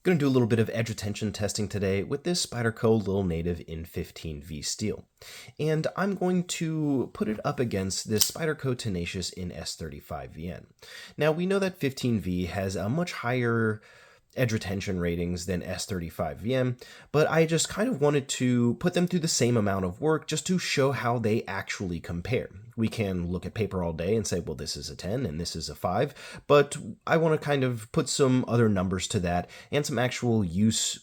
Going to do a little bit of edge retention testing today with this Spyderco Little Native in 15V steel. And I'm going to put it up against this Spyderco Tenacious in S35VN. Now we know that 15V has a much higher edge retention ratings than S35VM, but I just kind of wanted to put them through the same amount of work just to show how they actually compare. We can look at paper all day and say, well, this is a 10 and this is a 5, but I want to kind of put some other numbers to that and some actual use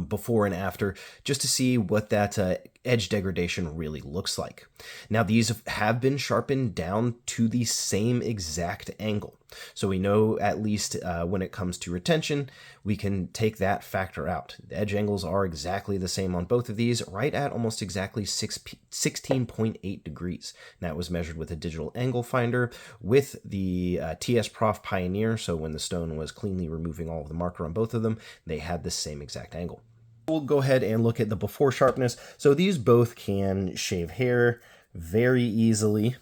before and after, just to see what that edge degradation really looks like. Now, these have been sharpened down to the same exact angle. So we know at least when it comes to retention, we can take that factor out. The edge angles are exactly the same on both of these, right at almost exactly 16.8 degrees. And that was measured with a digital angle finder with the TS Prof Pioneer. So when the stone was cleanly removing all of the marker on both of them, they had the same exact angle. We'll go ahead and look at the before sharpness. So these both can shave hair very easily.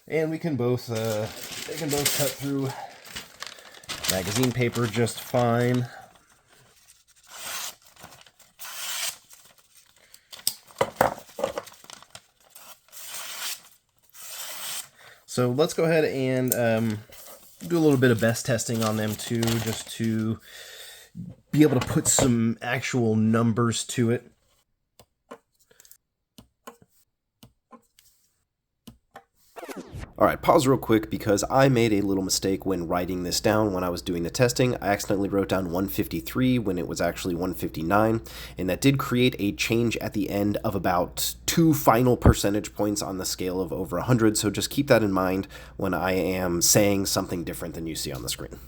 And we can both, they can both cut through magazine paper just fine. So let's go ahead and do a little bit of best testing on them too, just to be able to put some actual numbers to it. All right, pause real quick because I made a little mistake when writing this down when I was doing the testing. I accidentally wrote down 153 when it was actually 159, and that did create a change at the end of about 2 final percentage points on the scale of over 100, so just keep that in mind when I am saying something different than you see on the screen.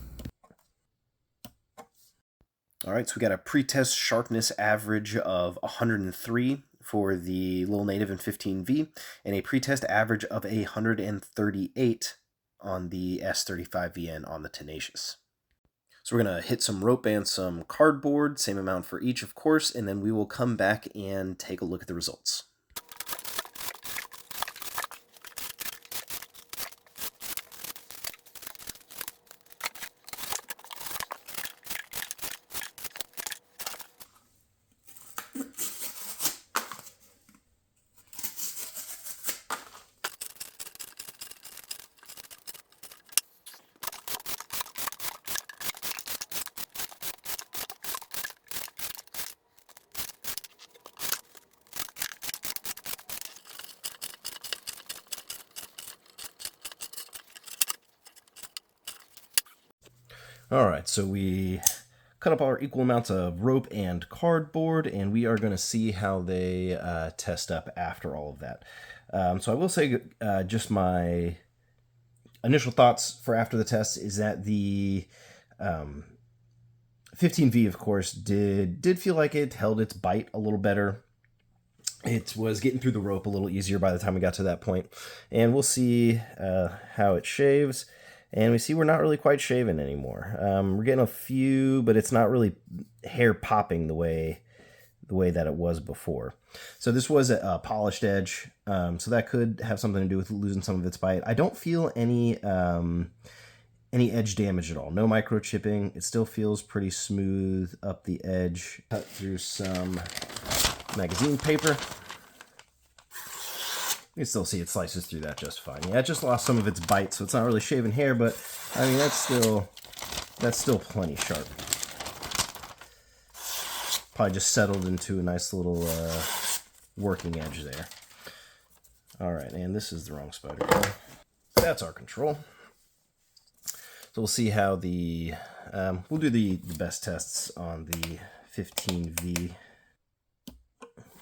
All right, so we got a pre-test sharpness average of 103 for the Little Native in 15V, and a pretest average of 138 on the S35VN on the Tenacious. So we're going to hit some rope and some cardboard, same amount for each, of course, and then we will come back and take a look at the results. All right, so we cut up our equal amounts of rope and cardboard, and we are going to see how they test up after all of that. So I will say just my initial thoughts for after the test is that the 15V, of course, did feel like it held its bite a little better. It was getting through the rope a little easier by the time we got to that point. And we'll see how it shaves. And we see we're not really quite shaving anymore. We're getting a few, but it's not really hair popping the way that it was before. So this was a polished edge, so that could have something to do with losing some of its bite. I don't feel any edge damage at all. No microchipping. It still feels pretty smooth up the edge. Cut through some magazine paper. You can still see it slices through that just fine. Yeah, it just lost some of its bite, so it's not really shaving hair, but I mean that's still plenty sharp. Probably just settled into a nice little working edge there. All right, and this is the wrong Spyderco. That's our control. So we'll see how the we'll do the best tests on the 15V.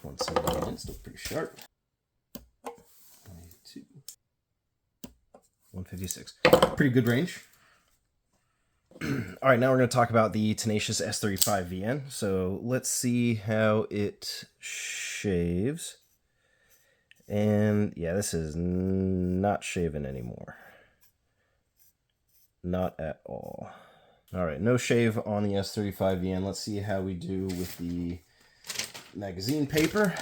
179, still pretty sharp. 156. Pretty good range. All right, now we're going to talk about the Tenacious S35VN. So let's see how it shaves. And yeah, this is not shaving anymore. Not at all. All right, no shave on the S35VN. Let's see how we do with the magazine paper.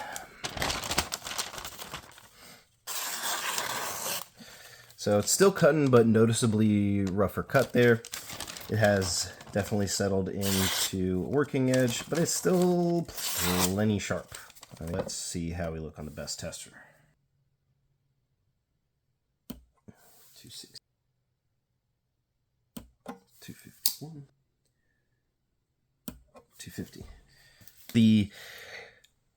So it's still cutting, but noticeably rougher cut there. It has definitely settled into a working edge, but it's still plenty sharp. All right, let's see how we look on the bess tester. 260, 251, 250. The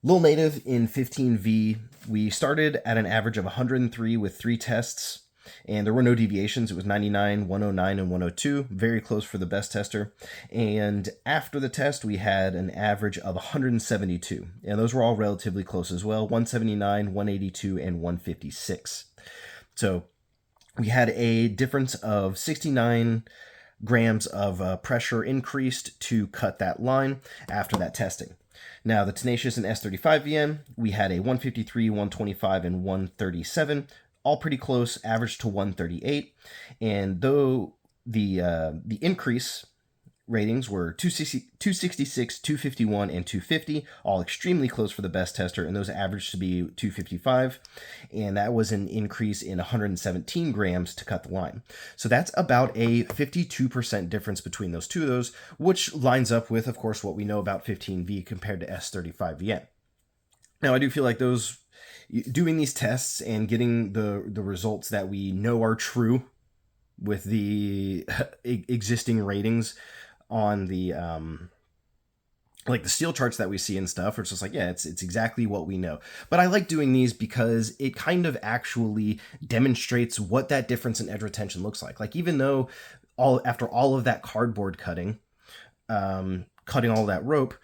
Lil Native in 15V, we started at an average of 103 with 3 tests, and there were no deviations. It was 99, 109, and 102, very close for the bess tester. And after the test, we had an average of 172, and those were all relatively close as well, 179, 182, and 156. So we had a difference of 69 grams of pressure increased to cut that line after that testing. Now, the Tenacious and S35VN, we had a 153, 125, and 137, all pretty close, average to 138. And though the increase ratings were 266, 251, and 250, all extremely close for the bess tester, and those averaged to be 255, and that was an increase in 117 grams to cut the line. So that's about a 52% difference between those two of those, which lines up with, of course, what we know about 15V compared to S35VN. Now, I do feel like doing these tests and getting the results that we know are true with the existing ratings on the like the steel charts that we see and stuff, it's just like, yeah, it's exactly what we know. But I like doing these because it kind of actually demonstrates what that difference in edge retention looks like. Like, even though after all of that cardboard cutting, cutting all that rope,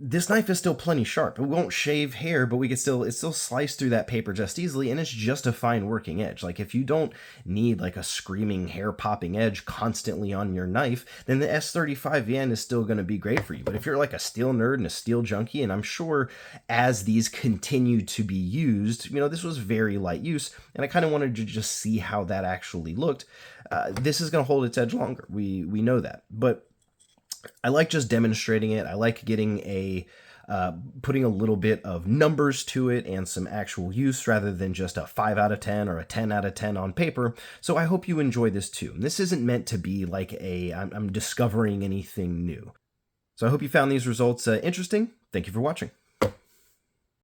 this knife is still plenty sharp. It won't shave hair, but it still slice through that paper just easily, and it's just a fine working edge. Like, if you don't need like a screaming hair popping edge constantly on your knife, then the S35VN is still going to be great for you. But if you're like a steel nerd and a steel junkie, and I'm sure as these continue to be used, this was very light use, and I kind of wanted to just see how that actually looked. This is going to hold its edge longer. We know that, but I like just demonstrating it. I like getting putting a little bit of numbers to it and some actual use rather than just a 5 out of 10 or a 10 out of 10 on paper. So I hope you enjoy this too. This isn't meant to be like I'm discovering anything new. So I hope you found these results interesting. Thank you for watching.